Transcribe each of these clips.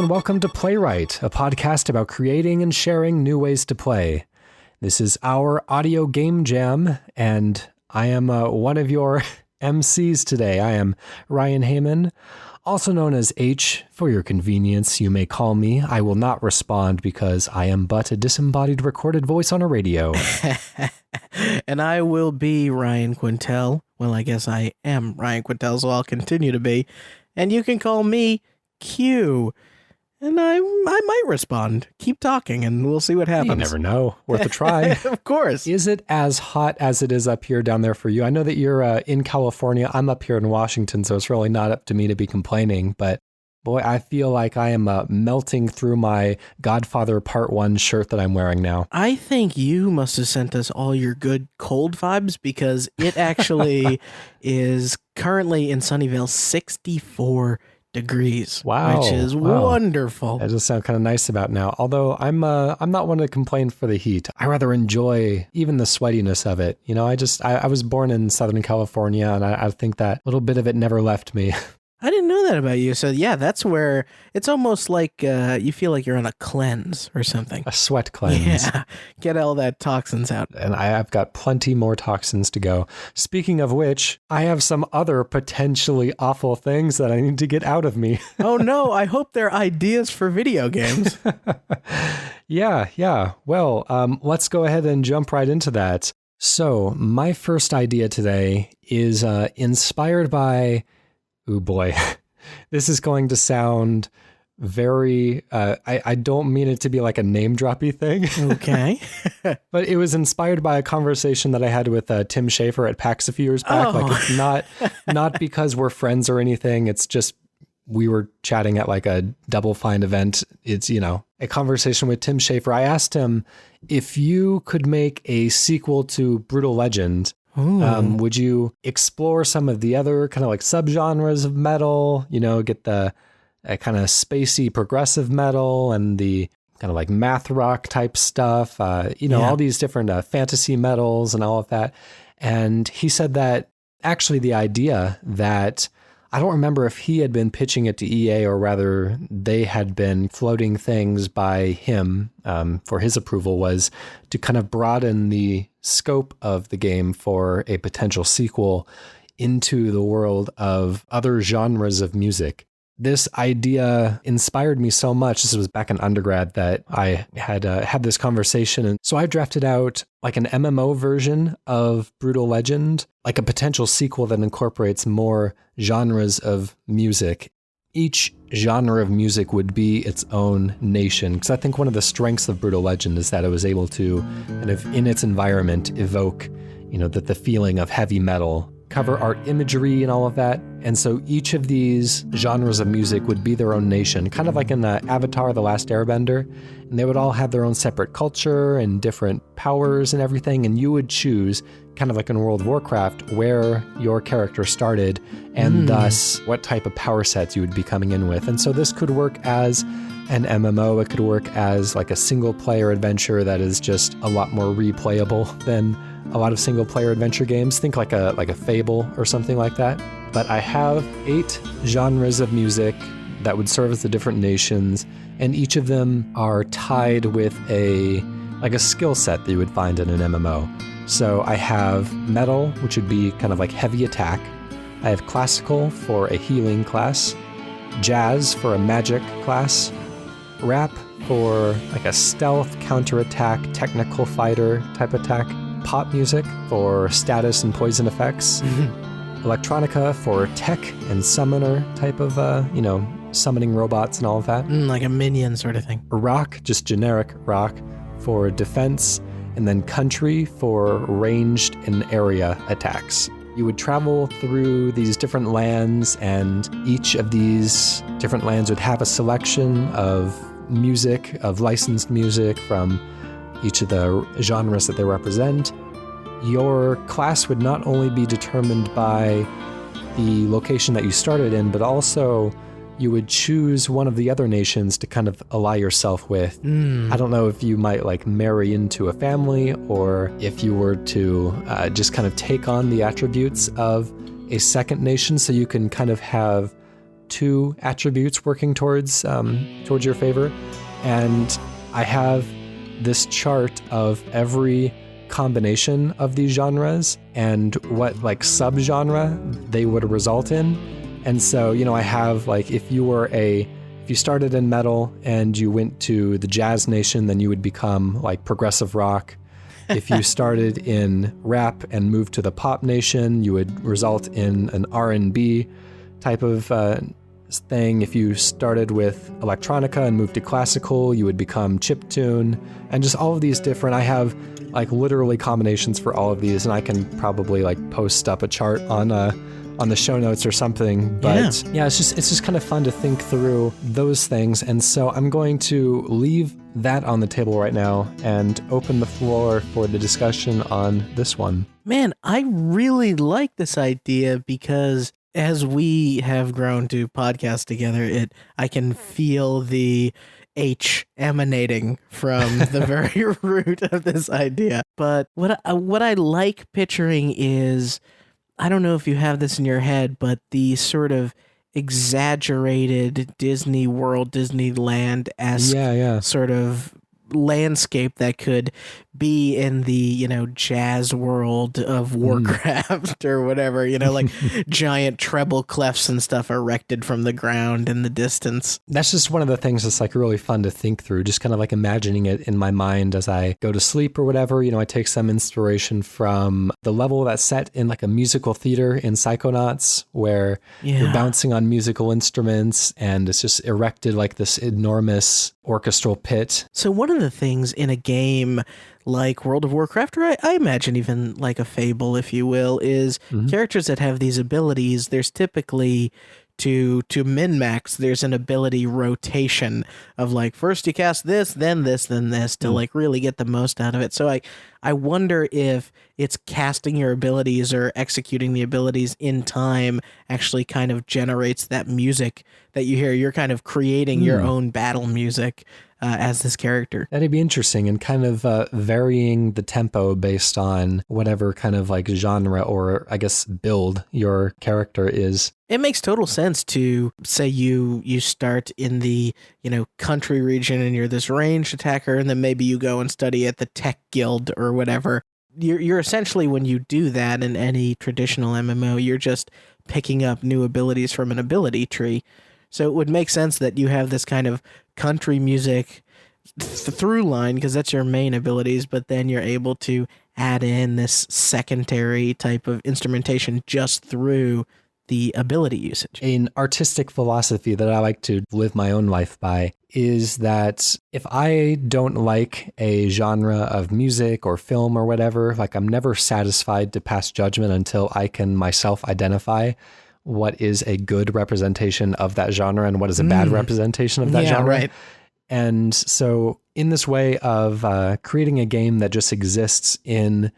and welcome to Playwright, a podcast about creating and sharing new ways to play. This is our audio game jam, and I am one of your MCs today. I am Ryan Hamann, also known as H. For your convenience, you may call me. I will not respond because I am but a disembodied recorded voice on a radio. And I will be Ryan Quintal. Well, I guess I am Ryan Quintal, so I'll continue to be. And you can call me Q. And I might respond. Keep talking, and we'll see what happens. You never know. Worth a try. Of course. Is it as hot as it is up here down there for you? I know that you're in California. I'm up here in Washington, so it's really not up to me to be complaining. But boy, I feel like I am melting through my Godfather Part 1 shirt that I'm wearing now. I think you must have sent us all your good cold vibes, because it actually is currently in Sunnyvale 64 degrees. Wow. Which is wonderful. That does sound kind of nice about now. Although I'm not one to complain for the heat. I rather enjoy even the sweatiness of it. You know, I was born in Southern California, and I think that little bit of it never left me. I didn't know that about you. So yeah, that's where it's almost like you feel like you're on a cleanse or something. A sweat cleanse. Yeah, get all that toxins out. And I've got plenty more toxins to go. Speaking of which, I have some other potentially awful things that I need to get out of me. Oh no, I hope they're ideas for video games. Yeah. Well, let's go ahead and jump right into that. So my first idea today is inspired by... Oh boy, this is going to sound very, I don't mean it to be like a name droppy thing. Okay. But it was inspired by a conversation that I had with Tim Schafer at PAX a few years back. Like, it's not because we're friends or anything. It's just, we were chatting at like a Double Fine event. It's, you know, a conversation with Tim Schafer. I asked him, if you could make a sequel to Brütal Legend, would you explore some of the other kind of like subgenres of metal, you know, get the kind of spacey progressive metal and the kind of like math rock type stuff, all these different fantasy metals and all of that. And he said that actually the idea that, I don't remember if he had been pitching it to EA or rather they had been floating things by him for his approval, was to kind of broaden the scope of the game for a potential sequel into the world of other genres of music. This idea inspired me so much. This was back in undergrad that I had this conversation. And so I drafted out like an MMO version of Brütal Legend, like a potential sequel that incorporates more genres of music. Each genre of music would be its own nation. Because I think one of the strengths of Brütal Legend is that it was able to kind of in its environment evoke, you know, the feeling of heavy metal, cover art imagery and all of that. And so each of these genres of music would be their own nation, kind of like in Avatar: The Last Airbender. And they would all have their own separate culture and different powers and everything. And you would choose, kind of like in World of Warcraft, where your character started and thus what type of power sets you would be coming in with. And so this could work as an MMO. It could work as like a single player adventure that is just a lot more replayable than a lot of single player adventure games. Think like a Fable or something like that. But I have 8 genres of music that would serve as the different nations, and each of them are tied with a skill set that you would find in an MMO. So I have metal, which would be kind of like heavy attack. I have classical for a healing class, jazz for a magic class, rap for like a stealth, counterattack, technical fighter type attack, pop music for status and poison effects, electronica for tech and summoner type of, summoning robots and all of that. Like a minion sort of thing. Rock, just generic rock, for defense, and then country for ranged and area attacks. You would travel through these different lands, and each of these different lands would have a selection of music, of licensed music from each of the genres that they represent. Your class would not only be determined by the location that you started in, but also you would choose one of the other nations to kind of ally yourself with. I don't know if you might like marry into a family, or if you were to just kind of take on the attributes of a second nation, so you can kind of have two attributes working towards your favor. And I have this chart of every combination of these genres and what like subgenre they would result in. And so, I have like, if you started in metal and you went to the Jazz Nation, then you would become like progressive rock. If you started in rap and moved to the Pop Nation, you would result in an R&B type of thing. If you started with electronica and moved to classical, you would become chiptune. And just all of these different, I have like literally combinations for all of these, and I can probably like post up a chart on the show notes or something. But yeah, it's just kind of fun to think through those things. And so I'm going to leave that on the table right now and open the floor for the discussion on this one. Man, I really like this idea because as we have grown to podcast together, I can feel the H emanating from the very root of this idea. But what I like picturing is, I don't know if you have this in your head, but the sort of exaggerated Disney World, Disneyland-esque sort of landscape that could be in the, jazz world of Warcraft or whatever, like giant treble clefs and stuff erected from the ground in the distance. That's just one of the things that's like really fun to think through, just kind of like imagining it in my mind as I go to sleep or whatever. I take some inspiration from the level that's set in like a musical theater in Psychonauts where you're bouncing on musical instruments and it's just erected like this enormous orchestral pit. So one of the things in a game like World of Warcraft, or I imagine even like a Fable, if you will, is characters that have these abilities. There's typically to min-max, there's an ability rotation of like, first you cast this, then this, then this, to like really get the most out of it. So I wonder if it's casting your abilities or executing the abilities in time actually kind of generates that music that you hear. You're kind of creating your own battle music as this character. That'd be interesting, and kind of varying the tempo based on whatever kind of like genre or I guess build your character is. It makes total sense to say you start in the, country region and you're this ranged attacker, and then maybe you go and study at the tech guild or whatever. You're essentially, when you do that in any traditional MMO, you're just picking up new abilities from an ability tree. So it would make sense that you have this kind of country music through line because that's your main abilities, but then you're able to add in this secondary type of instrumentation just through the ability usage. An artistic philosophy that I like to live my own life by is that if I don't like a genre of music or film or whatever, like I'm never satisfied to pass judgment until I can myself identify what is a good representation of that genre and what is a bad representation of that genre. Right. And so in this way of creating a game that just exists in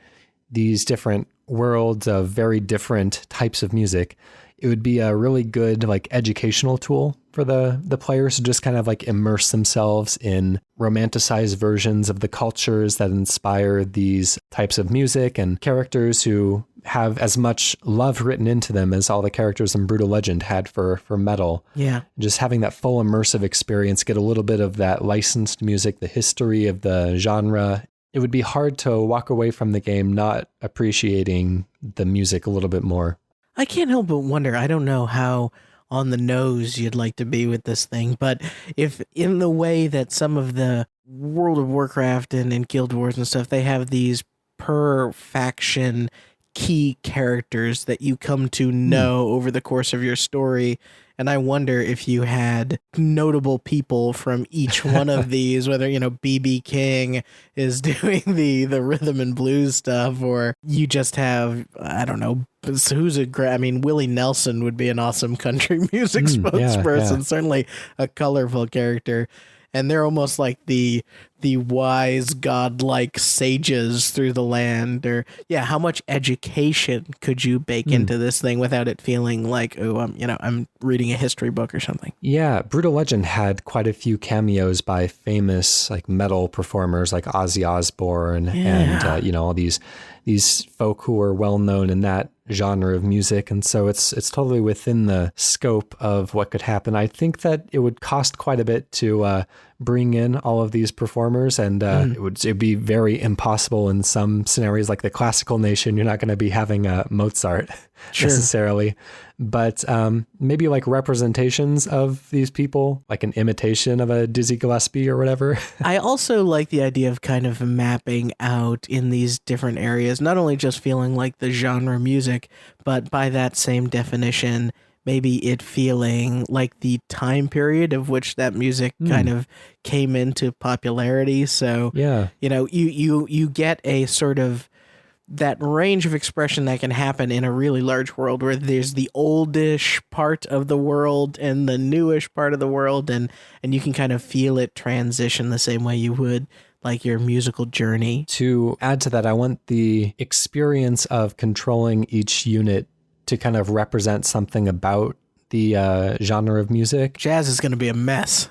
these different worlds of very different types of music, it would be a really good like educational tool for the players to just kind of like immerse themselves in romanticized versions of the cultures that inspire these types of music and characters who have as much love written into them as all the characters in Brütal Legend had for metal. Yeah. Just having that full immersive experience, get a little bit of that licensed music, the history of the genre. It would be hard to walk away from the game not appreciating the music a little bit more. I can't help but wonder, I don't know how on the nose you'd like to be with this thing, but if in the way that some of the World of Warcraft and Guild Wars and stuff, they have these per faction key characters that you come to know over the course of your story. And I wonder if you had notable people from each one of these, whether, BB King is doing the rhythm and blues stuff, or you just have, I don't know, Willie Nelson would be an awesome country music spokesperson, certainly a colorful character. And they're almost like the wise, godlike sages through the land. Or, how much education could you bake into this thing without it feeling like, I'm reading a history book or something? Yeah, Brütal Legend had quite a few cameos by famous like metal performers like Ozzy Osbourne and all these folk who were well known in that genre of music. And so it's totally within the scope of what could happen. I think that it would cost quite a bit to bring in all of these performers, and it'd be very impossible in some scenarios, like the classical nation. You're not going to be having Mozart necessarily, but maybe like representations of these people, like an imitation of a Dizzy Gillespie or whatever. I also like the idea of kind of mapping out in these different areas, not only just feeling like the genre music, but by that same definition, maybe it feeling like the time period of which that music kind of came into popularity. So, you get a sort of that range of expression that can happen in a really large world, where there's the oldish part of the world and the newish part of the world, and you can kind of feel it transition the same way you would like your musical journey. To add to that, I want the experience of controlling each unit to kind of represent something about the genre of music. Jazz is going to be a mess.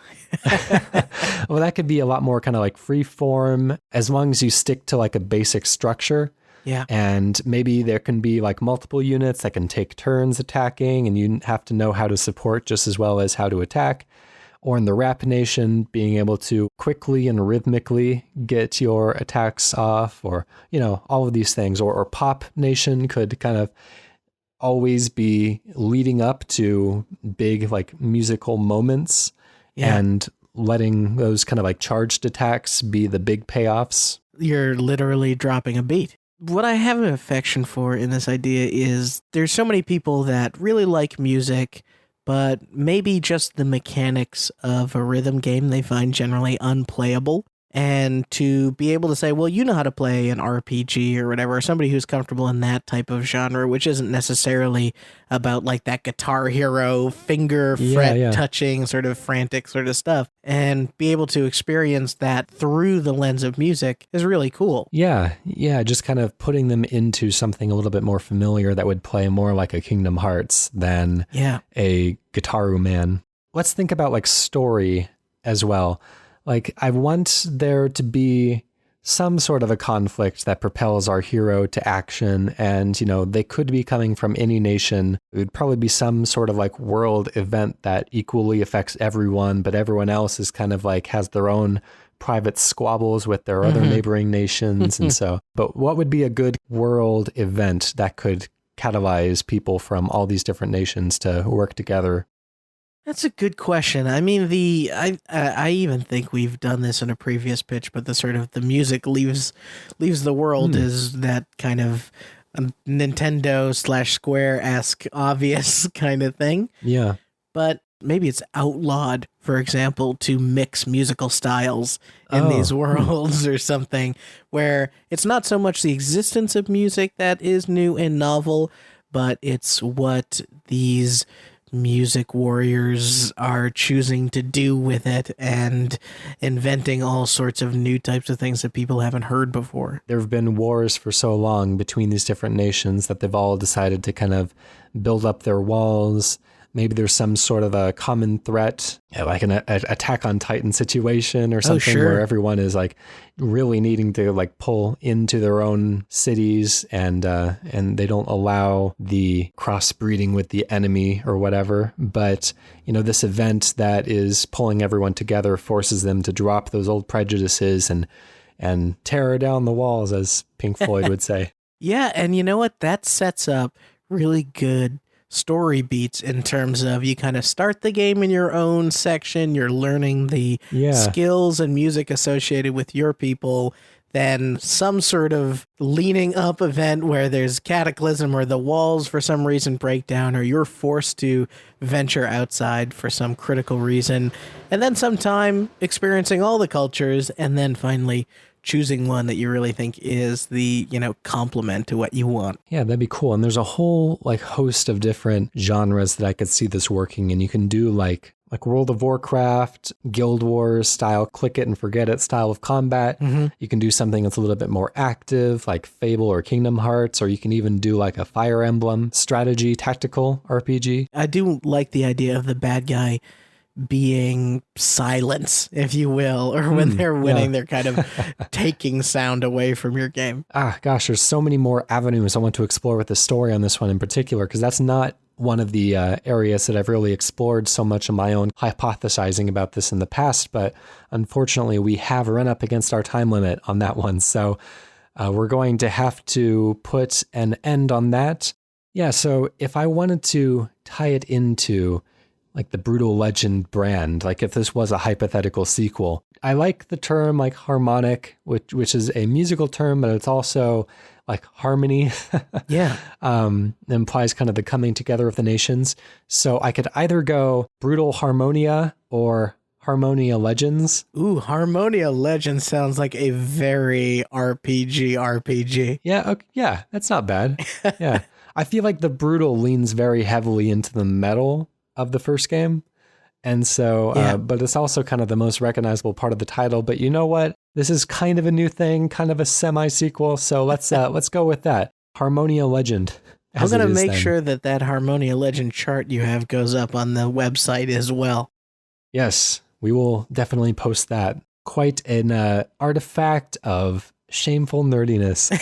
Well, that could be a lot more kind of like free form, as long as you stick to like a basic structure. Yeah. And maybe there can be like multiple units that can take turns attacking, and you have to know how to support just as well as how to attack. Or in the Rap Nation, being able to quickly and rhythmically get your attacks off, or, all of these things. Or Pop Nation could kind of always be leading up to big like musical moments and letting those kind of like charged attacks be the big payoffs. You're literally dropping a beat. What I have an affection for in this idea is there's so many people that really like music, but maybe just the mechanics of a rhythm game they find generally unplayable. And to be able to say, well, you know how to play an RPG or whatever, or somebody who's comfortable in that type of genre, which isn't necessarily about like that Guitar Hero finger fret touching sort of frantic sort of stuff, and be able to experience that through the lens of music is really cool. Yeah, just kind of putting them into something a little bit more familiar that would play more like a Kingdom Hearts than a Guitar Man. Let's think about like story as well. Like, I want there to be some sort of a conflict that propels our hero to action. And, they could be coming from any nation. It would probably be some sort of like world event that equally affects everyone, but everyone else is kind of like has their own private squabbles with their other neighboring nations. And so, but what would be a good world event that could catalyze people from all these different nations to work together? That's a good question. I mean, I even think we've done this in a previous pitch, but the sort of the music leaves the world is that kind of Nintendo/Square-esque obvious kind of thing. Yeah. But maybe it's outlawed, for example, to mix musical styles in these worlds or something, where it's not so much the existence of music that is new and novel, but it's what these music warriors are choosing to do with it and inventing all sorts of new types of things that people haven't heard before. There have been wars for so long between these different nations that they've all decided to kind of build up their walls. Maybe there's some sort of a common threat, like an Attack on Titan situation or something, where everyone is like really needing to like pull into their own cities, and they don't allow the crossbreeding with the enemy or whatever. But, this event that is pulling everyone together forces them to drop those old prejudices and tear down the walls, as Pink Floyd would say. Yeah, and you know what? That sets up really good story beats in terms of you kind of start the game in your own section, you're learning the skills and music associated with your people, then some sort of leaning up event where there's cataclysm or the walls for some reason break down, or you're forced to venture outside for some critical reason, and then sometime experiencing all the cultures, and then finally choosing one that you really think is the, complement to what you want. Yeah, that'd be cool. And there's a whole like host of different genres that I could see this working in. You can do like World of Warcraft, Guild Wars style, click it and forget it style of combat. You can do something that's a little bit more active, like Fable or Kingdom Hearts, or you can even do like a Fire Emblem strategy tactical RPG. I do like the idea of the bad guy being silence, if you will, or when they're winning, they're kind of taking sound away from your game. Gosh, there's so many more avenues I want to explore with the story on this one in particular, because that's not one of the areas that I've really explored so much in my own hypothesizing about this in the past, but unfortunately we have run up against our time limit on that one, so we're going to have to put an end on that. Yeah, so if I wanted to tie it into like the Brütal Legend brand, like if this was a hypothetical sequel, I like the term like harmonic, which is a musical term, but it's also like harmony. Yeah. Implies kind of the coming together of the nations. So I could either go Brütal Harmonia or Harmonia Legends. Ooh, Harmonia Legends sounds like a very RPG. Yeah, okay, yeah, that's not bad. Yeah. I feel like the Brütal leans very heavily into the metal of the first game. And so, but it's also kind of the most recognizable part of the title. But you know what? This is kind of a new thing, kind of a semi-sequel. So let's go with that. Harmonia Legend. I'm going to make sure that Harmonia Legend chart you have goes up on the website as well. Yes, we will definitely post that. Quite an artifact of shameful nerdiness.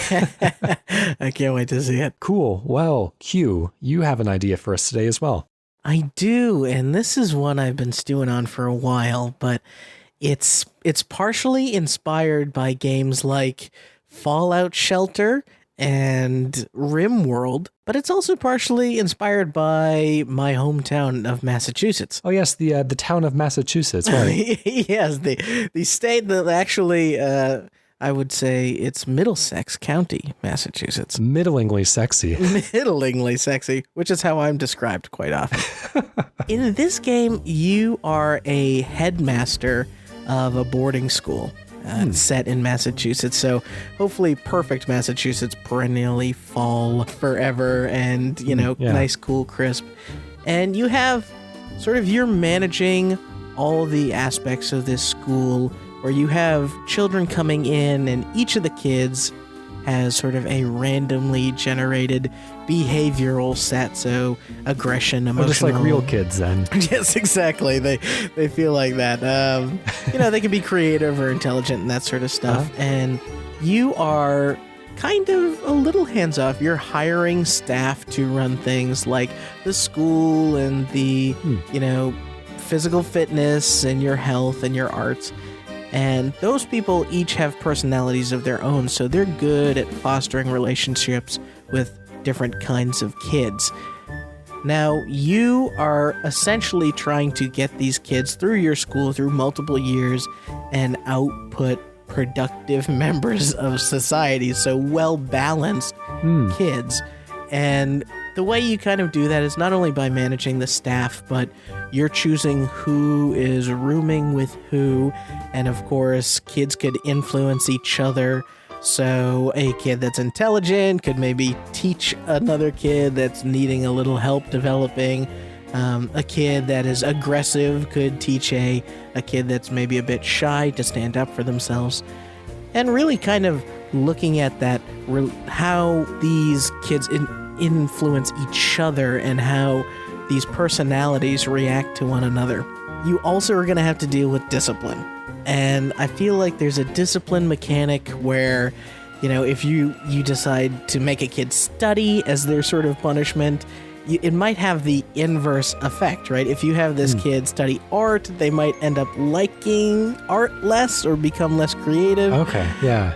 I can't wait to see it. Cool. Well, Q, you have an idea for us today as well. I do, and this is one I've been stewing on for a while, but it's partially inspired by games like Fallout Shelter and RimWorld, but it's also partially inspired by my hometown of Massachusetts. Oh yes, the town of Massachusetts, right? Yes, the state that actually I would say it's Middlesex County, Massachusetts. Middlingly sexy. Middlingly sexy, which is how I'm described quite often. In this game, you are a headmaster of a boarding school set in Massachusetts. So hopefully perfect Massachusetts, perennially fall forever and, nice, cool, crisp. And you have you're managing all the aspects of this school where you have children coming in and each of the kids has sort of a randomly generated behavioral set, so aggression, emotional... just like real kids then. Yes, exactly. They feel like that. They can be creative or intelligent and that sort of stuff. And you are kind of a little hands-off. You're hiring staff to run things like the school and the, physical fitness and your health and your arts. And those people each have personalities of their own, so they're good at fostering relationships with different kinds of kids. Now, you are essentially trying to get these kids through your school through multiple years and output productive members of society, so well-balanced kids. And the way you kind of do that is not only by managing the staff, but you're choosing who is rooming with who. And of course, kids could influence each other. So a kid that's intelligent could maybe teach another kid that's needing a little help developing. A kid that is aggressive could teach a kid that's maybe a bit shy to stand up for themselves. And really kind of looking at that, how these kids influence each other and how these personalities react to one another. You also are going to have to deal with discipline. And I feel like there's a discipline mechanic where, if you decide to make a kid study as their sort of punishment, it might have the inverse effect, right? If you have this kid study art, they might end up liking art less or become less creative. Okay, yeah.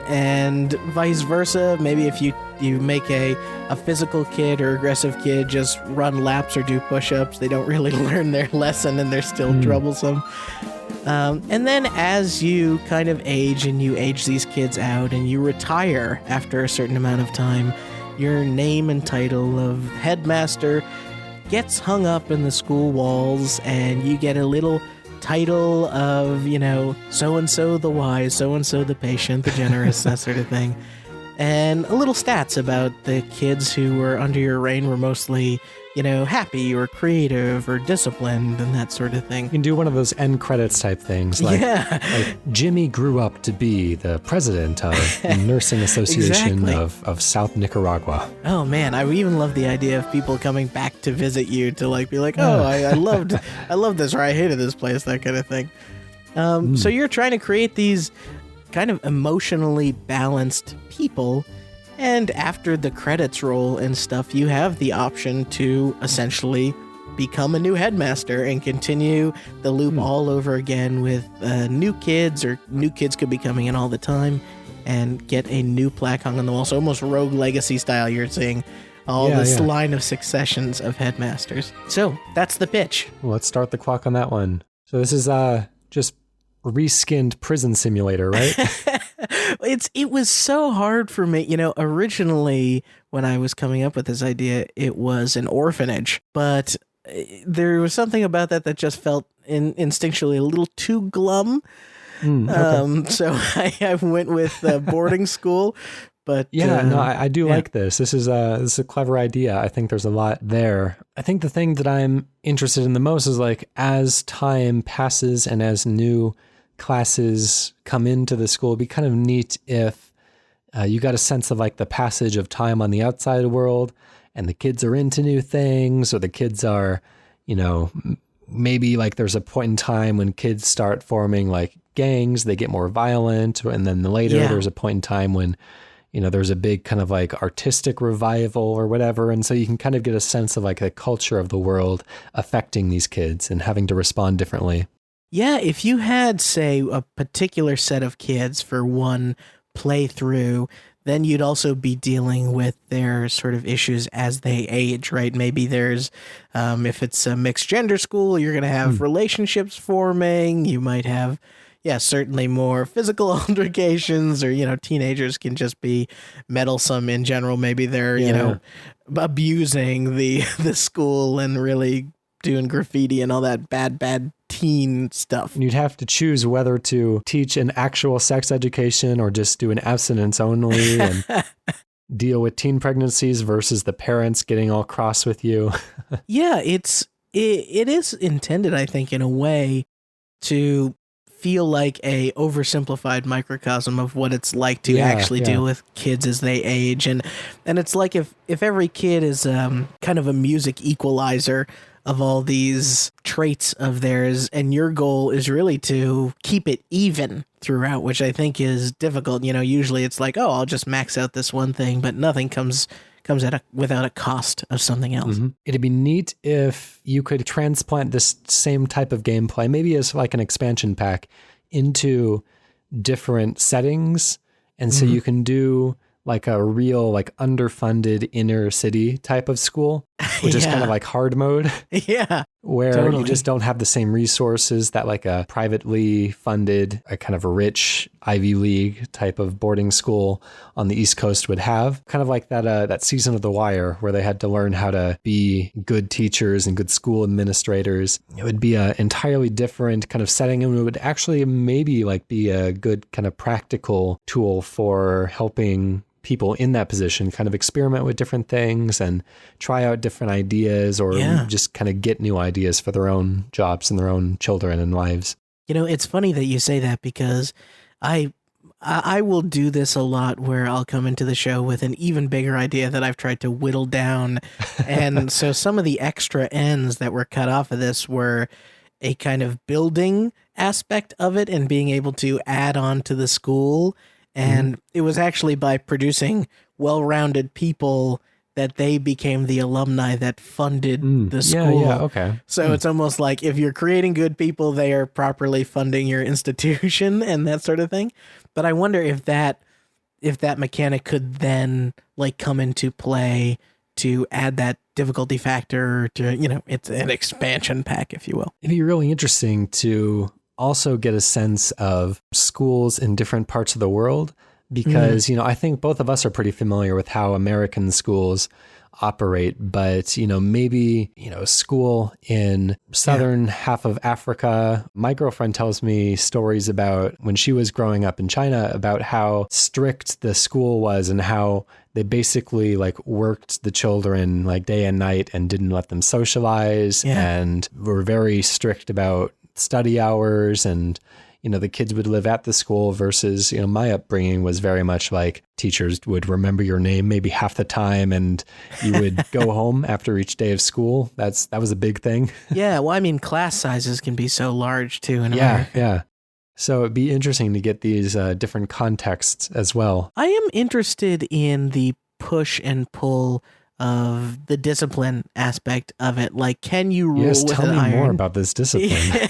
And vice versa. Maybe if you make a physical kid or aggressive kid just run laps or do push-ups, they don't really learn their lesson and they're still troublesome. And then as you kind of age and you age these kids out and you retire after a certain amount of time, your name and title of headmaster gets hung up in the school walls and you get a little title of, so-and-so the wise, so-and-so the patient, the generous, that sort of thing. And a little stats about the kids who were under your reign were mostly happy or creative or disciplined and that sort of thing. You can do one of those end credits type things. Like Jimmy grew up to be the president of the Nursing Association of South Nicaragua. Oh man, I even love the idea of people coming back to visit you to like be like, oh, I loved this, or I hated this place, that kind of thing. So you're trying to create these kind of emotionally balanced people, and after the credits roll and stuff, you have the option to essentially become a new headmaster and continue the loop all over again with new kids, or new kids could be coming in all the time, and get a new plaque hung on the wall. So almost Rogue Legacy style, you're seeing this line of successions of headmasters. So that's the pitch. Well, let's start the clock on that one. So this is just reskinned prison simulator, right? It was so hard for me. Originally when I was coming up with this idea, it was an orphanage, but there was something about that just felt instinctually a little too glum. Okay. So I went with boarding school. But I do like this. This is a clever idea. I think there's a lot there. I think the thing that I'm interested in the most is like as time passes and as new classes come into the school, it'd be kind of neat if you got a sense of like the passage of time on the outside world, and the kids are into new things, or the kids are, maybe like there's a point in time when kids start forming like gangs, they get more violent, and then later there's a point in time when there's a big kind of like artistic revival or whatever. And so you can kind of get a sense of like the culture of the world affecting these kids and having to respond differently. Yeah, if you had, say, a particular set of kids for one playthrough, then you'd also be dealing with their sort of issues as they age, right? Maybe there's, if it's a mixed gender school, you're going to have relationships forming. You might have, certainly more physical altercations, or, teenagers can just be meddlesome in general. Maybe they're, abusing the school and really doing graffiti and all that bad teen stuff. You'd have to choose whether to teach an actual sex education or just do an abstinence only and deal with teen pregnancies versus the parents getting all cross with you. Yeah, it is intended, I think, in a way to feel like a oversimplified microcosm of what it's like to actually deal with kids as they age. And it's like if every kid is kind of a music equalizer of all these traits of theirs, and your goal is really to keep it even throughout, which I think is difficult. Usually it's like, oh, I'll just max out this one thing, but nothing comes without a cost of something else. Mm-hmm. It'd be neat if you could transplant this same type of gameplay, maybe as like an expansion pack, into different settings. And so you can do like a real, like underfunded inner city type of school, which is kind of like hard mode. Yeah. Where you just don't have the same resources that like a privately funded, a kind of a rich Ivy League type of boarding school on the East Coast would have. Kind of like that season of The Wire where they had to learn how to be good teachers and good school administrators. It would be an entirely different kind of setting, and it would actually maybe like be a good kind of practical tool for helping people in that position kind of experiment with different things and try out different ideas, or just kind of get new ideas for their own jobs and their own children and lives. It's funny that you say that, because I will do this a lot where I'll come into the show with an even bigger idea that I've tried to whittle down. And so some of the extra ends that were cut off of this were a kind of building aspect of it and being able to add on to the school. And it was actually by producing well-rounded people that they became the alumni that funded the school. Yeah, okay. So it's almost like if you're creating good people, they are properly funding your institution and that sort of thing. But I wonder if that mechanic could then like come into play to add that difficulty factor to, it's an expansion pack, if you will. It'd be really interesting to also get a sense of schools in different parts of the world, because, I think both of us are pretty familiar with how American schools operate. But, maybe, school in southern half of Africa. My girlfriend tells me stories about when she was growing up in China about how strict the school was and how they basically like worked the children like day and night and didn't let them socialize and were very strict about study hours. And the kids would live at the school versus, my upbringing was very much like teachers would remember your name maybe half the time and you would go home after each day of school. That was a big thing. Yeah. Well, I mean, class sizes can be so large too in America. Yeah. So it'd be interesting to get these different contexts as well. I am interested in the push and pull of the discipline aspect of it. Like, can you rule with an iron? Tell me more about this discipline.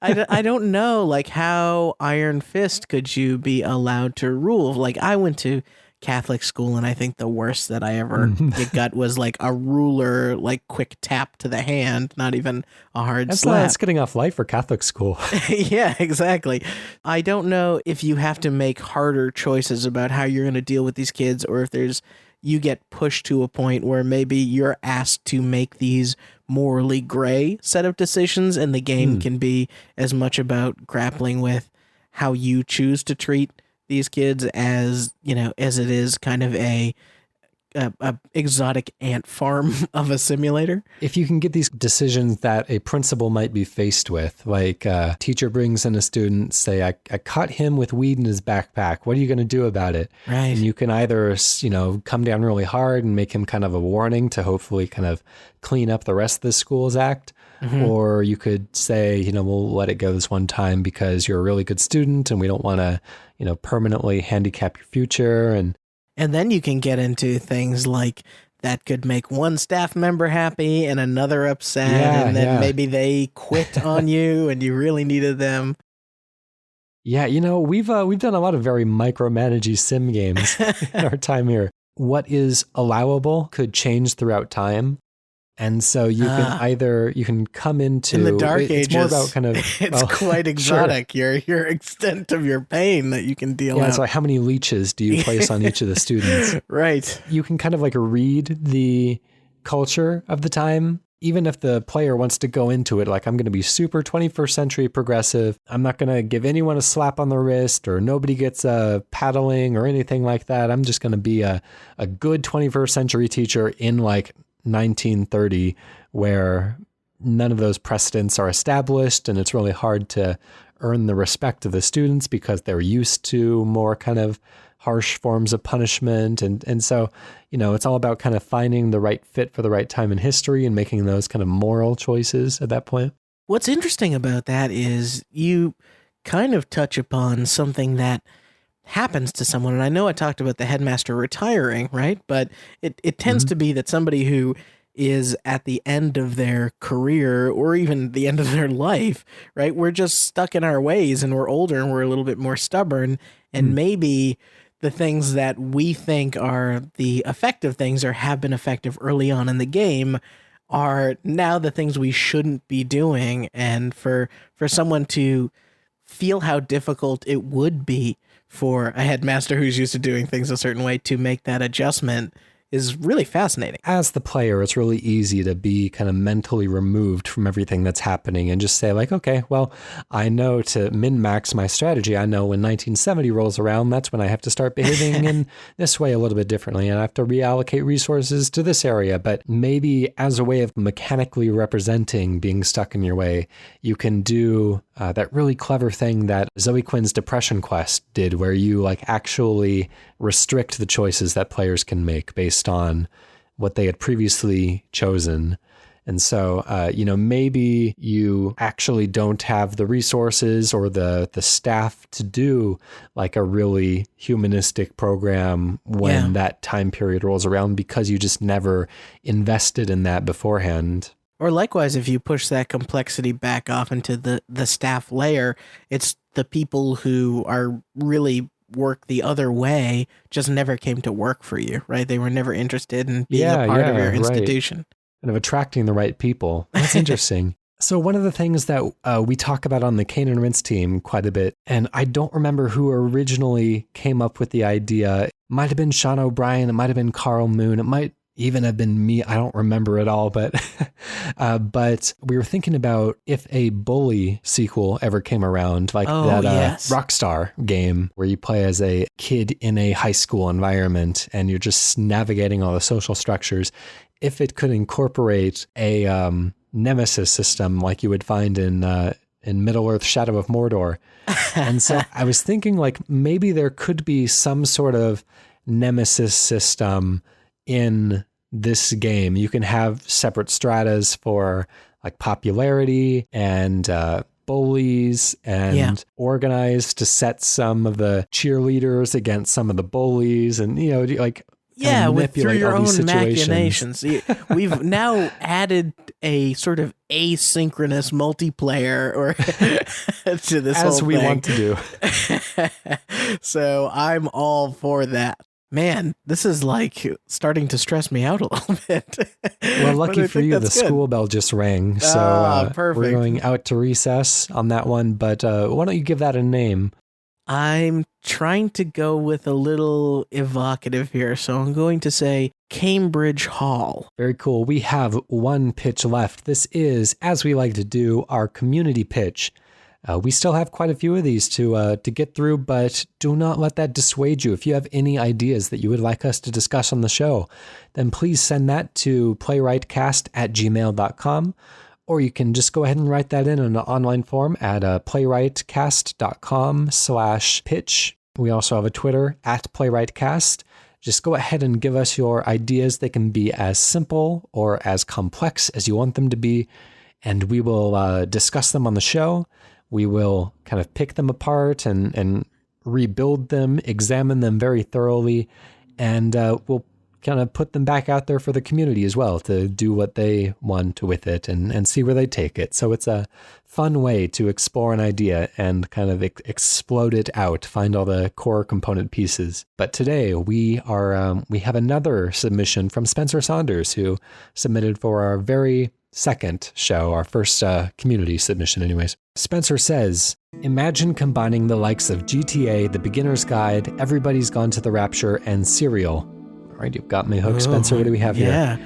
I don't know, like, how iron fist could you be allowed to rule? Like, I went to Catholic school, and I think the worst that I ever got was like a ruler, like quick tap to the hand, not even a hard slap. That's getting off light for Catholic school. Yeah, exactly. I don't know if you have to make harder choices about how you're going to deal with these kids, or if you get pushed to a point where maybe you're asked to make these morally gray set of decisions, and the game can be as much about grappling with how you choose to treat these kids as it is kind of a exotic ant farm of a simulator. If you can get these decisions that a principal might be faced with, like a teacher brings in a student, say, I caught him with weed in his backpack. What are you going to do about it? Right. And you can either, come down really hard and make him kind of a warning to hopefully kind of clean up the rest of the school's act. Or you could say, we'll let it go this one time because you're a really good student and we don't want to, permanently handicap your future. And then you can get into things like that could make one staff member happy and another upset. And then maybe they quit on you and you really needed them. Yeah, we've done a lot of very micromanagey sim games in our time here. What is allowable could change throughout time. And so you can come into in the dark ages. It's more about kind of quite exotic. Sure. Your extent of your pain that you can deal out. Yeah, so how many leeches do you place on each of the students? Right. You can kind of like read the culture of the time. Even if the player wants to go into it, like I'm going to be super 21st century progressive. I'm not going to give anyone a slap on the wrist or nobody gets paddling or anything like that. I'm just going to be a good 21st century teacher in like 1930, where none of those precedents are established and it's really hard to earn the respect of the students because they're used to more kind of harsh forms of punishment. And so, it's all about kind of finding the right fit for the right time in history and making those kind of moral choices at that point. What's interesting about that is you kind of touch upon something that happens to someone. And I know I talked about the headmaster retiring, right? But it tends to be that somebody who is at the end of their career or even the end of their life, right? We're just stuck in our ways and we're older and we're a little bit more stubborn. And maybe the things that we think are the effective things or have been effective early on in the game are now the things we shouldn't be doing. And for someone to feel how difficult it would be for a headmaster who's used to doing things a certain way to make that adjustment is really fascinating. As the player, it's really easy to be kind of mentally removed from everything that's happening and just say like, okay, well, I know to min-max my strategy. I know when 1970 rolls around, that's when I have to start behaving in this way a little bit differently. And I have to reallocate resources to this area. But maybe as a way of mechanically representing being stuck in your way, you can do that really clever thing that Zoe Quinn's Depression Quest did, where you like actually restrict the choices that players can make based on what they had previously chosen. And so, maybe you actually don't have the resources or the staff to do like a really humanistic program when that time period rolls around because you just never invested in that beforehand. Or likewise, if you push that complexity back off into the staff layer, it's the people who are really work the other way just never came to work for you, right? They were never interested in being a part of your institution. Right. And of attracting the right people. That's interesting. So one of the things that we talk about on the Cane and Rinse team quite a bit, and I don't remember who originally came up with the idea. It might have been Sean O'Brien. It might have been Carl Moon. It might even have been me. I don't remember it all, but but we were thinking about if a Bully sequel ever came around, like yes. Rockstar game where you play as a kid in a high school environment and you're just navigating all the social structures. If it could incorporate a nemesis system like you would find in Middle-earth Shadow of Mordor. And so I was thinking like maybe there could be some sort of nemesis system in this game. You can have separate stratas for like popularity and bullies and organize to set some of the cheerleaders against some of the bullies and, you know, like through your own machinations. We've now added a sort of asynchronous multiplayer or to this as whole we thing. Want to do. So I'm all for that. Man, this is like starting to stress me out a little bit. Well, lucky for you, the school bell just rang. So perfect. We're going out to recess on that one. But why don't you give that a name? I'm trying to go with a little evocative here. So I'm going to say Cambridge Hall. Very cool. We have one pitch left. This is, as we like to do, our community pitch. We still have quite a few of these to get through, but do not let that dissuade you. If you have any ideas that you would like us to discuss on the show, then please send that to playwrightcast@gmail.com, or you can just go ahead and write that in an online form at playwrightcast.com/pitch. We also have a Twitter @playwrightcast. Just go ahead and give us your ideas. They can be as simple or as complex as you want them to be, and we will discuss them on the show. We will kind of pick them apart and rebuild them, examine them very thoroughly, and we'll kind of put them back out there for the community as well to do what they want with it and see where they take it. So it's a fun way to explore an idea and kind of explode it out, find all the core component pieces. But today we have another submission from Spencer Saunders, who submitted for our very second show, our first community submission anyways. Spencer says, imagine combining the likes of GTA, The Beginner's Guide, Everybody's Gone to the Rapture, and Serial. All right, you've got me hooked, Spencer. What do we have here?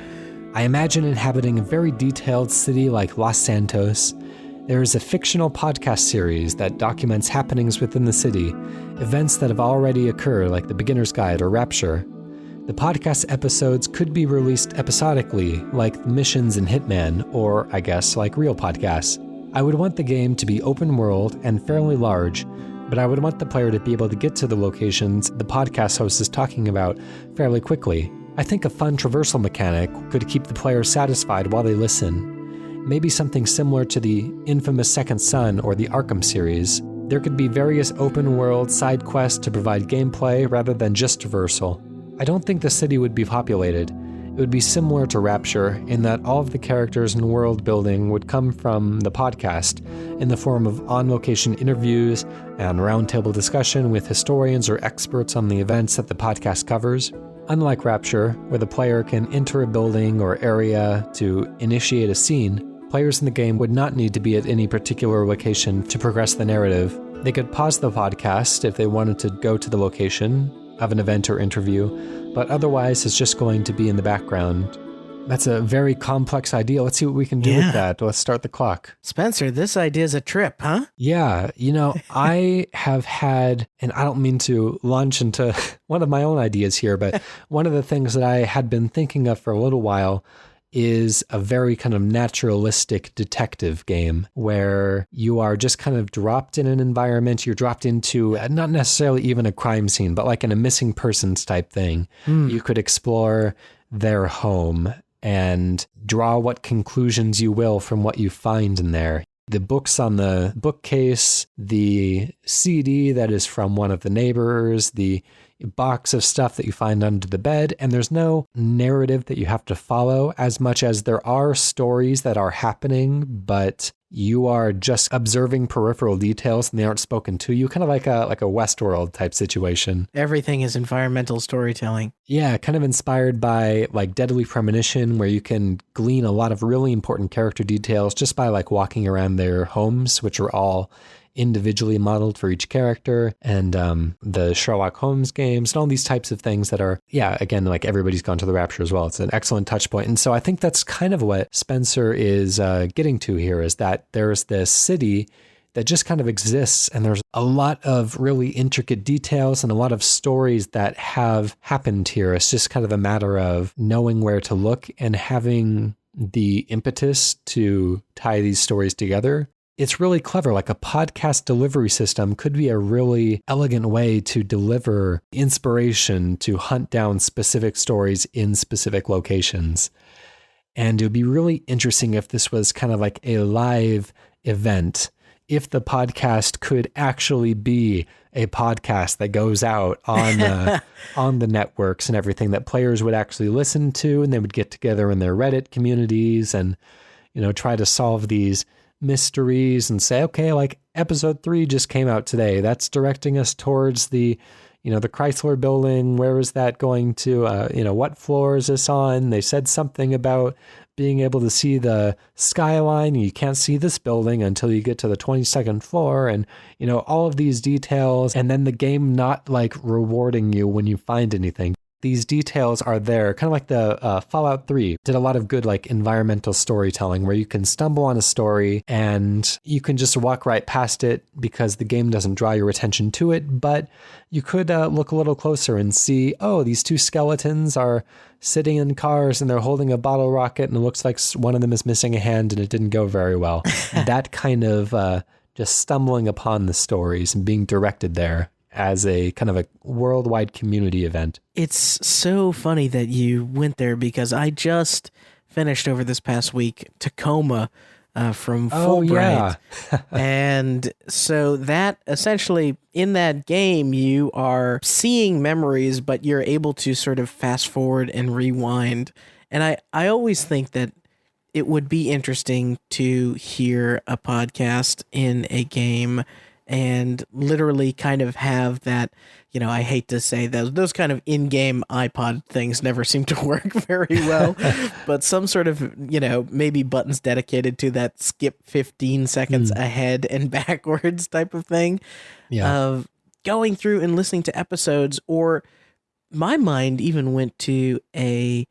I imagine inhabiting a very detailed city like Los Santos. There is a fictional podcast series that documents happenings within the city, events that have already occurred like The Beginner's Guide or Rapture. The podcast episodes could be released episodically, like Missions in Hitman, or, I guess, like real podcasts. I would want the game to be open world and fairly large, but I would want the player to be able to get to the locations the podcast host is talking about fairly quickly. I think a fun traversal mechanic could keep the player satisfied while they listen. Maybe something similar to the infamous Second Son or the Arkham series. There could be various open world side quests to provide gameplay rather than just traversal. I don't think the city would be populated. It would be similar to Rapture in that all of the characters and world building would come from the podcast in the form of on-location interviews and roundtable discussion with historians or experts on the events that the podcast covers. Unlike Rapture, where the player can enter a building or area to initiate a scene, players in the game would not need to be at any particular location to progress the narrative. They could pause the podcast if they wanted to go to the location of an event or interview, but otherwise it's just going to be in the background. That's a very complex idea. Let's see what we can do with that. Let's start the clock. Spencer, this idea is a trip, huh? Yeah, you know, I have had, and I don't mean to launch into one of my own ideas here, but one of the things that I had been thinking of for a little while is a very kind of naturalistic detective game where you are just kind of dropped in an environment. You're dropped into not necessarily even a crime scene, but like in a missing persons type thing. You could explore their home and draw what conclusions you will from what you find in there. The books on the bookcase, the CD that is from one of the neighbors, the box of stuff that you find under the bed, and there's no narrative that you have to follow as much as there are stories that are happening, but you are just observing peripheral details and they aren't spoken to you, kind of like a Westworld type situation. Everything is environmental storytelling. Yeah, kind of inspired by like Deadly Premonition, where you can glean a lot of really important character details just by like walking around their homes, which are all individually modeled for each character, and the Sherlock Holmes games and all these types of things that are, again, like Everybody's Gone to the Rapture as well. It's an excellent touch point. And so I think that's kind of what Spencer is getting to here, is that there's this city that just kind of exists, and there's a lot of really intricate details and a lot of stories that have happened here. It's just kind of a matter of knowing where to look and having the impetus to tie these stories together. It's really clever. Like a podcast delivery system could be a really elegant way to deliver inspiration to hunt down specific stories in specific locations. And it would be really interesting if this was kind of like a live event, if the podcast could actually be a podcast that goes out on on the networks and everything, that players would actually listen to, and they would get together in their Reddit communities and, try to solve these mysteries and say, okay, like episode 3 just came out today. That's directing us towards the Chrysler building. Where is that going to? What floor is this on? They said something about being able to see the skyline. You can't see this building until you get to the 22nd floor, and all of these details, and then the game not like rewarding you when you find anything. These details are there, kind of like the Fallout 3 did a lot of good like environmental storytelling, where you can stumble on a story and you can just walk right past it because the game doesn't draw your attention to it, but you could look a little closer and see, oh, these 2 skeletons are sitting in cars and they're holding a bottle rocket, and it looks like one of them is missing a hand and it didn't go very well. That kind of just stumbling upon the stories and being directed there as a kind of a worldwide community event. It's so funny that you went there, because I just finished over this past week Tacoma from Fulbright. And so that essentially in that game, you are seeing memories, but you're able to sort of fast forward and rewind. And I always think that it would be interesting to hear a podcast in a game and literally kind of have that, I hate to say those kind of in-game iPod things never seem to work very well, but some sort of, maybe buttons dedicated to that skip 15 seconds ahead and backwards type of thing, of going through and listening to episodes. Or my mind even went to a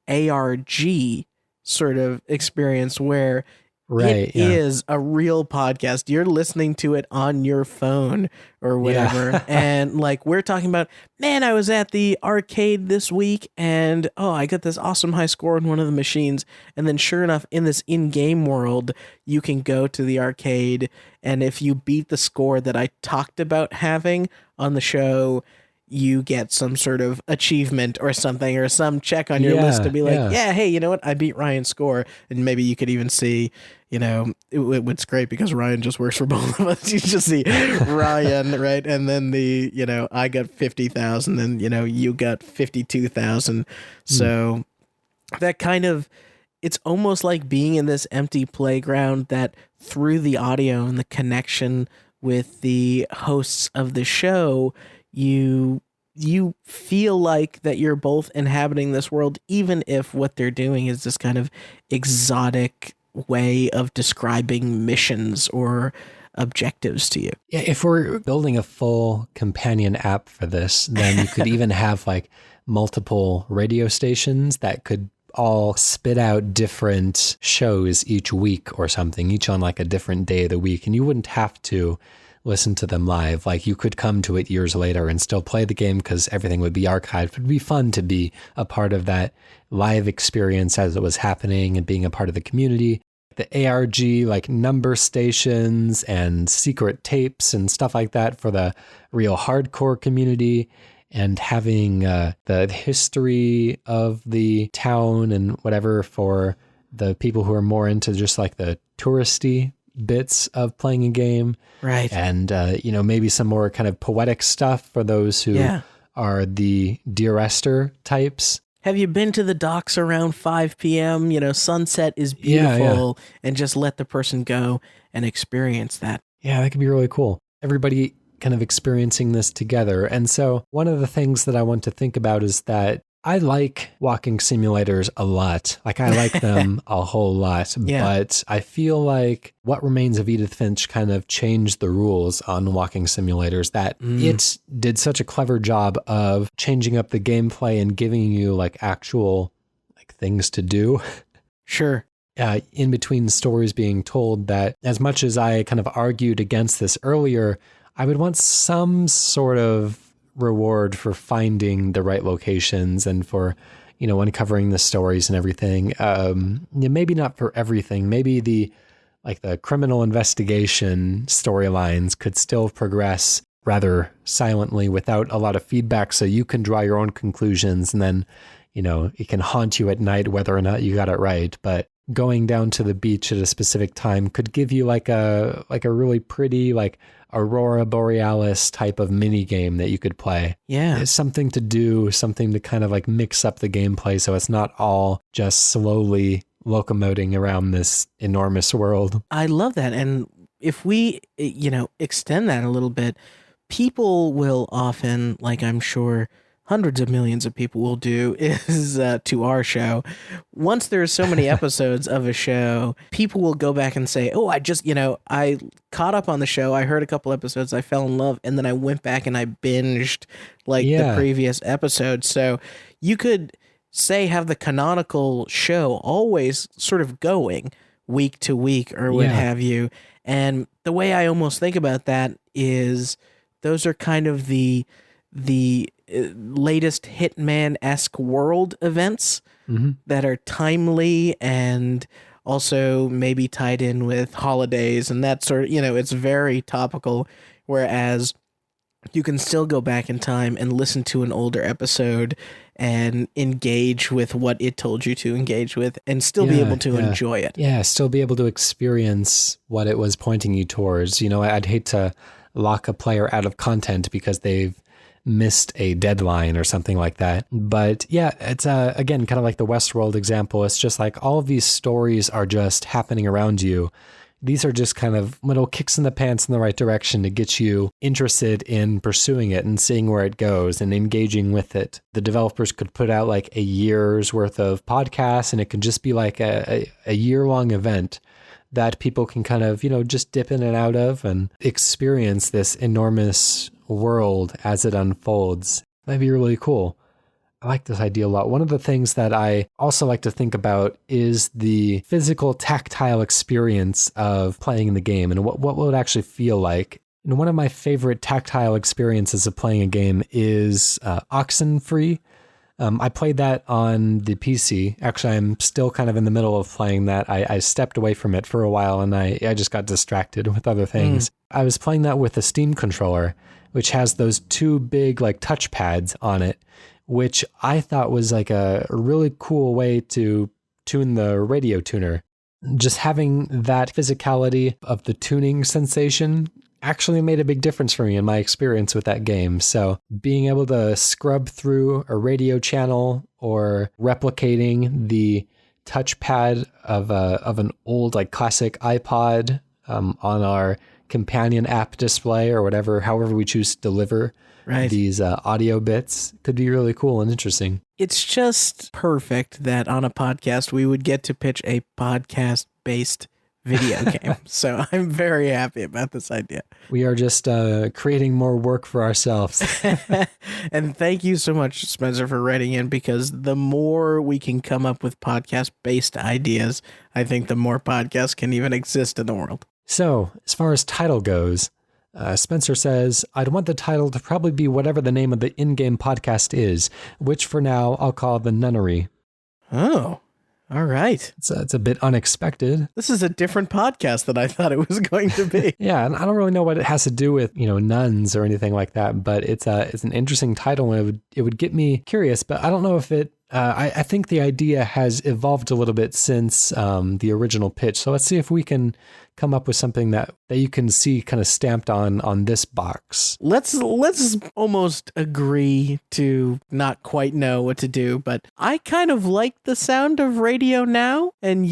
ARG sort of experience where it is a real podcast. You're listening to it on your phone or whatever. And like we're talking about, man, I was at the arcade this week and I got this awesome high score on one of the machines. And then sure enough, in this in-game world, you can go to the arcade, and if you beat the score that I talked about having on the show, you get some sort of achievement or something, or some check on your list to be like, hey, you know what? I beat Ryan's score. And maybe you could even see, it's great because Ryan just works for both of us. You just see Ryan, right? And then I got 50,000 and, you got 52,000. So that kind of, it's almost like being in this empty playground that through the audio and the connection with the hosts of the show, you feel like that you're both inhabiting this world, even if what they're doing is this kind of exotic way of describing missions or objectives to you. Yeah, if we're building a full companion app for this, then you could even have like multiple radio stations that could all spit out different shows each week or something, each on like a different day of the week. And you wouldn't have to listen to them live. Like you could come to it years later and still play the game because everything would be archived. It would be fun to be a part of that live experience as it was happening and being a part of the community. The ARG, like number stations and secret tapes and stuff like that for the real hardcore community, and having the history of the town and whatever for the people who are more into just like the touristy bits of playing a game. Right. And, maybe some more kind of poetic stuff for those who are the Dear Esther types. Have you been to the docks around 5 p.m.? Sunset is beautiful, and just let the person go and experience that. Yeah, that could be really cool. Everybody kind of experiencing this together. And so one of the things that I want to think about is that I like walking simulators a lot. Like, I like them a whole lot. Yeah. But I feel like What Remains of Edith Finch kind of changed the rules on walking simulators, that it did such a clever job of changing up the gameplay and giving you like actual like things to do. Sure. In between stories being told, that as much as I kind of argued against this earlier, I would want some sort of reward for finding the right locations and for, uncovering the stories and everything. Maybe not for everything. Maybe the criminal investigation storylines could still progress rather silently without a lot of feedback, so you can draw your own conclusions, and then, it can haunt you at night whether or not you got it right. But going down to the beach at a specific time could give you like a really pretty Aurora Borealis type of mini game that you could play. Yeah. It's something to do, something to kind of mix up the gameplay so it's not all just slowly locomoting around this enormous world. I love that. And if we, extend that a little bit, people will often, like I'm sure hundreds of millions of people will do, is to our show. Once there's so many episodes of a show, people will go back and say, oh, I just, I caught up on the show. I heard a couple episodes. I fell in love. And then I went back and I binged the previous episode. So you could say have the canonical show always sort of going week to week or what have you. And the way I almost think about that is those are kind of the latest Hitman-esque world events that are timely and also maybe tied in with holidays and that sort of, it's very topical, whereas you can still go back in time and listen to an older episode and engage with what it told you to engage with and still be able to enjoy it. Yeah, still be able to experience what it was pointing you towards. I'd hate to lock a player out of content because they've missed a deadline or something like that. But yeah, it's again, kind of like the Westworld example. It's just like all of these stories are just happening around you. These are just kind of little kicks in the pants in the right direction to get you interested in pursuing it and seeing where it goes and engaging with it. The developers could put out like a year's worth of podcasts, and it could just be like a year-long event that people can kind of, just dip in and out of and experience this enormous world as it unfolds. That'd be really cool. I like this idea a lot. One of the things that I also like to think about is the physical, tactile experience of playing the game and what will it actually feel like. And one of my favorite tactile experiences of playing a game is Oxenfree. I played that on the PC. Actually, I'm still kind of in the middle of playing that. I stepped away from it for a while and I just got distracted with other things. I was playing that with a Steam controller, which has those two big touch pads on it, which I thought was a really cool way to tune the radio tuner. Just having that physicality of the tuning sensation actually made a big difference for me in my experience with that game. So being able to scrub through a radio channel or replicating the touchpad of an old classic iPod on our companion app display or however we choose to deliver these audio bits could be really cool and interesting. It's just perfect that on a podcast we would get to pitch a podcast-based video game. So I'm very happy about this idea. We are just creating more work for ourselves. And thank you so much, Spencer, for writing in, because the more we can come up with podcast-based ideas, I think the more podcasts can even exist in the world. So as far as title goes, Spencer says, I'd want the title to probably be whatever the name of the in-game podcast is, which for now I'll call The Nunnery. Oh, all right. It's a bit unexpected. This is a different podcast than I thought it was going to be. Yeah, and I don't really know what it has to do with, nuns or anything like that, but it's an interesting title, and it would get me curious, but I don't know if it, I think the idea has evolved a little bit since the original pitch. So let's see if we can come up with something that you can see kind of stamped on this box. Let's almost agree to not quite know what to do, but I kind of like the sound of radio now, and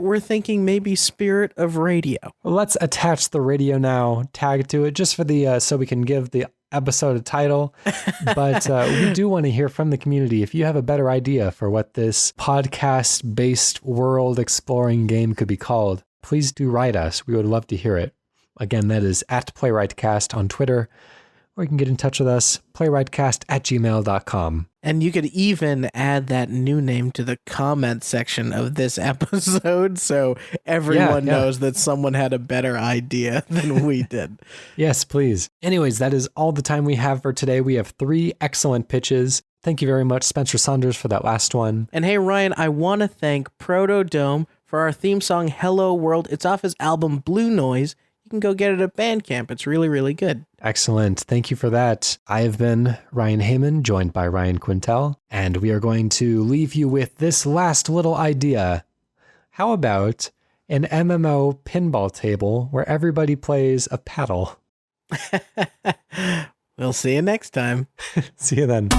were thinking maybe spirit of radio. Well, let's attach the radio now tag to it just for the so we can give the episode title, but we do want to hear from the community. If you have a better idea for what this podcast-based world exploring game could be called, please do write us. We would love to hear it. Again, that is @PlaywrightCast on Twitter, or you can get in touch with us, playwrightcast@gmail.com. And you could even add that new name to the comment section of this episode so everyone knows that someone had a better idea than we did. Yes, please. Anyways, that is all the time we have for today. We have 3 excellent pitches. Thank you very much, Spencer Saunders, for that last one. And hey, Ryan, I want to thank PROTODOME for our theme song, Hello World. It's off his album, Blue Noise. You can go get it at Bandcamp. It's really, really good. Excellent. Thank you for that. I have been Ryan Hamann, joined by Ryan Quintal, and we are going to leave you with this last little idea. How about an MMO pinball table where everybody plays a paddle? We'll see you next time. See you then.